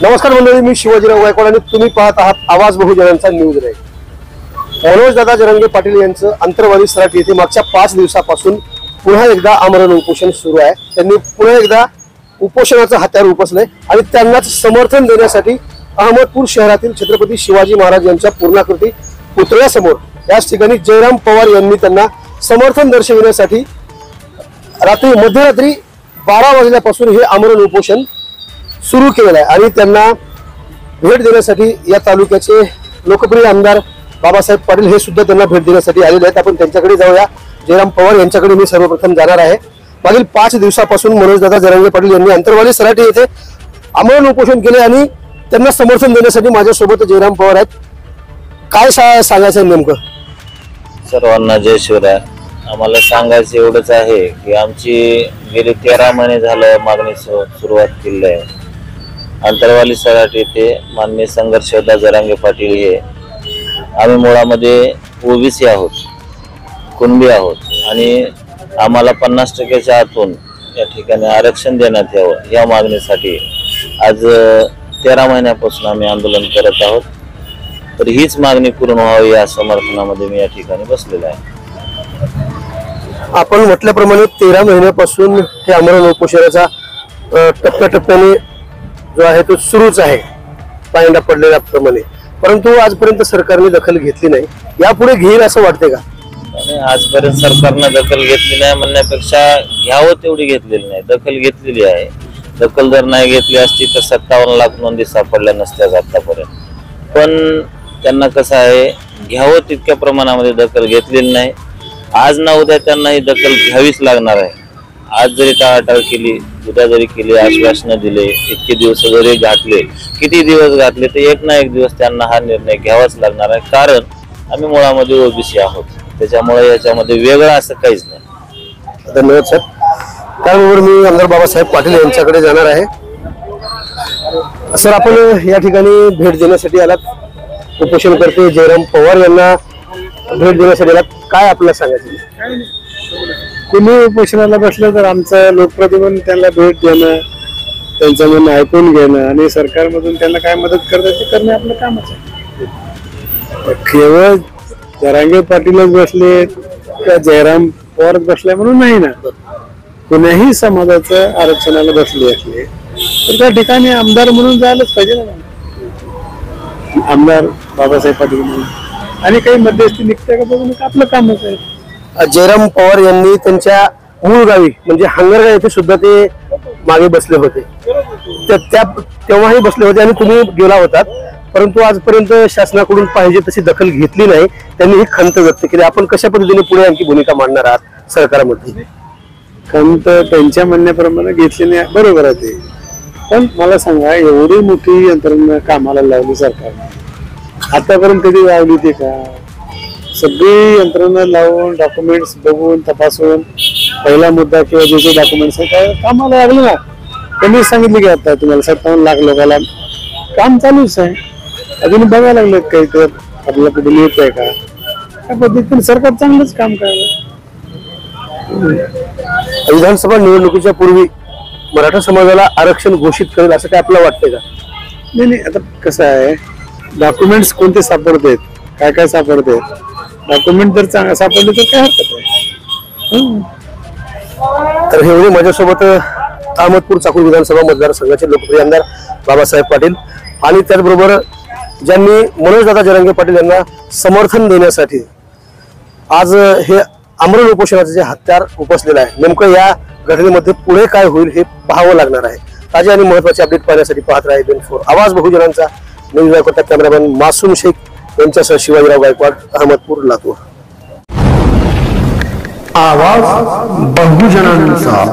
नमस्कार मंडळी, मी शिवाजीराव गायकवाड आणि तुम्ही पाहत आहात आवाज बहुजनांचा न्यूज लाईव्ह. मनोज दादा जरांगे पाटील यांचं अंतरवाली सराटी येथे मागच्या 5 दिवसापासून पुन्हा एकदा आमरण उपोषण सुरू आहे. त्यांनी पुन्हा एकदा उपोषणाचं हत्यार उपसलंय आणि त्यांनाच समर्थन देण्यासाठी अहमदपूर शहरातील छत्रपती शिवाजी महाराज यांच्या पूर्णाकृती पुतळ्यासमोर याच ठिकाणी जयराम पवार यांनी त्यांना समर्थन दर्शविण्यासाठी मध्यरात्री 12 वाजल्यापासून हे आमरण उपोषण सुरू केलेलं आहे. आणि त्यांना भेट देण्यासाठी या तालुक्याचे लोकप्रिय आमदार बाबासाहेब पाटील हे सुद्धा त्यांना भेट देण्यासाठी आलेले आहेत. आपण त्यांच्याकडे जाऊया. जयराम पवार यांच्याकडे मी सर्वप्रथम जाणार आहे. मागील 5 दिवसापासून मनोज दादा जरांगे पाटील यांनी अंतरवाली सराटी येथे आमरण उपोषण केले आणि त्यांना समर्थन देण्यासाठी माझ्यासोबत जयराम पवार आहेत. काय सांगायचं नेमकं? सर्वांना जय शिवराय. आम्हाला सांगायचं एवढंच आहे की आमची गेली 13 महिने झालं मागणी सुरुवात केली आहे. अंतरवाली सराटी येथे माननीय संघर्ष दादा जरांगे पाटील हे आम्ही मुळामध्ये ओबीसी आहोत, कुणबी आहोत आणि आम्हाला 50% आतून या ठिकाणी आरक्षण देण्यात यावं या मागणीसाठी आज 13 महिन्यापासून आम्ही आंदोलन करत आहोत. तर हीच मागणी पूर्ण व्हावी या समर्थनामध्ये मी या ठिकाणी बसलेला आहे. आपण म्हटल्याप्रमाणे 13 महिन्यापासून हे आमरण उपोषणाचा टप्प्याटप्प्याने जो आहे तो सुरूच आहे पायंडा पडलेल्याप्रमाणे, परंतु आजपर्यंत सरकारने दखल घेतली नाही. यापुढे घेईल असं वाटते का? आजपर्यंत सरकारने दखल घेतली नाही म्हणण्यापेक्षा घ्यावं तेवढी घेतलेली नाही. दखल घेतलेली आहे. दखल जर नाही घेतली असती तर 57 लाख नोंदी सापडल्या नसत्या आतापर्यंत. पण त्यांना कसं आहे, घ्यावं तितक्या प्रमाणामध्ये दखल घेतलेली नाही. आज ना उद्या त्यांना ही दखल घ्यावीच लागणार आहे. आज जरी टाळाटाळ केली, उद्या जरी केली, आश्वासनं दिले, इतके दिवस जरी घातले, किती दिवस घातले, तर एक ना एक दिवस त्यांना हा निर्णय घ्यावाच लागणार आहे. कारण आम्ही मुळामध्ये ओबीसी आहोत, त्याच्यामुळे याच्यामध्ये वेगळं असं काहीच नाही. धन्यवाद सर. त्याबरोबर मी आमदार बाबासाहेब पाटील यांच्याकडे जाणार आहे. सर, आपण या ठिकाणी भेट देण्यासाठी आलात, उपोषण करते जयराम पवार यांना भेट देण्यासाठी आलात. काय आपल्याला सांगायचं? कुणी उपोषणाला बसलं तर आमचं लोकप्रतिनिधी त्यांना भेट देणं, त्यांचं म्हणणं ऐकून घेणं आणि सरकारमधून त्यांना काय मदत करतात ते करणे आपलं कामच आहे. केवळ जरांगे पाटीलच बसले का जयराम पवारच बसलाय म्हणून नाही ना. कुणाही समाजाचं आरक्षणाला बसले असले तर त्या ठिकाणी आमदार म्हणून जायलाच पाहिजे ना. आमदार बाबासाहेब पाटील म्हणून आणि काही मध्यस्थी निघते का बघून आपलं कामच आहे. जयराम पवार यांनी त्यांच्या मूळ गावी म्हणजे हंगरगाव येथे सुद्धा ते मागे बसले होते. तेव्हाही बसले होते आणि तुम्ही गेला होतात, परंतु आजपर्यंत शासनाकडून पाहिजे तशी दखल घेतली नाही. त्यांनी ही खंत व्यक्त केली. आपण कशा पद्धतीने पुढे आणखी भूमिका मांडणार आहात सरकारमध्ये? खंत त्यांच्या म्हणण्याप्रमाणे घेतली नाही, बरोबर आहे ते. पण मला सांगा, एवढी मोठी यंत्रणा कामाला लावली सरकारने, आतापर्यंत कधी लावली ते का? सगळी यंत्रणा लावून डॉक्युमेंट्स बघून तपासून पहिला मुद्दा किंवा जे जे डॉक्युमेंट्स आहे कामाला लागले ना. त्यांनी सांगितले की आता तुम्हाला 57 लाख लोकांना काम चालूच आहे, अजून बघायला लागलेत काही तर आपल्याला कुठे लिहित आहे का. त्या पद्धतीने सरकार चांगलंच काम करावं. विधानसभा निवडणुकीच्या पूर्वी मराठा समाजाला आरक्षण घोषित करेल असं काय आपल्याला वाटतंय का? नाही, आता कसं आहे, डॉक्युमेंट्स कोणते सापडतात, काय काय सापडते, डॉक्युमेंट जर चांगले सापडले तर काय हरकत आहे. तर हे होते माझ्यासोबत अहमदपूर चाकूर विधानसभा मतदारसंघाचे लोकप्रिय आमदार बाबासाहेब पाटील आणि त्याचबरोबर ज्यांनी मनोज दादा जरांगे पाटील यांना समर्थन देण्यासाठी आज हे आमरण उपोषणाचे जे हत्यार उपसलेलं आहे. नेमकं या घटनेमध्ये पुढे काय होईल हे पाहावं लागणार आहे. ताजे आणि महत्त्वाचे अपडेट पाहण्यासाठी पाहत राहा IBN4 आवाज बहुजनांचा. न्यूज लाईव्ह कॅमेरामॅन मासूम शेख यांच्यासह शिवाजीराव गायकवाड, अहमदपूर, लातूर. आवाज बहुजनांचा.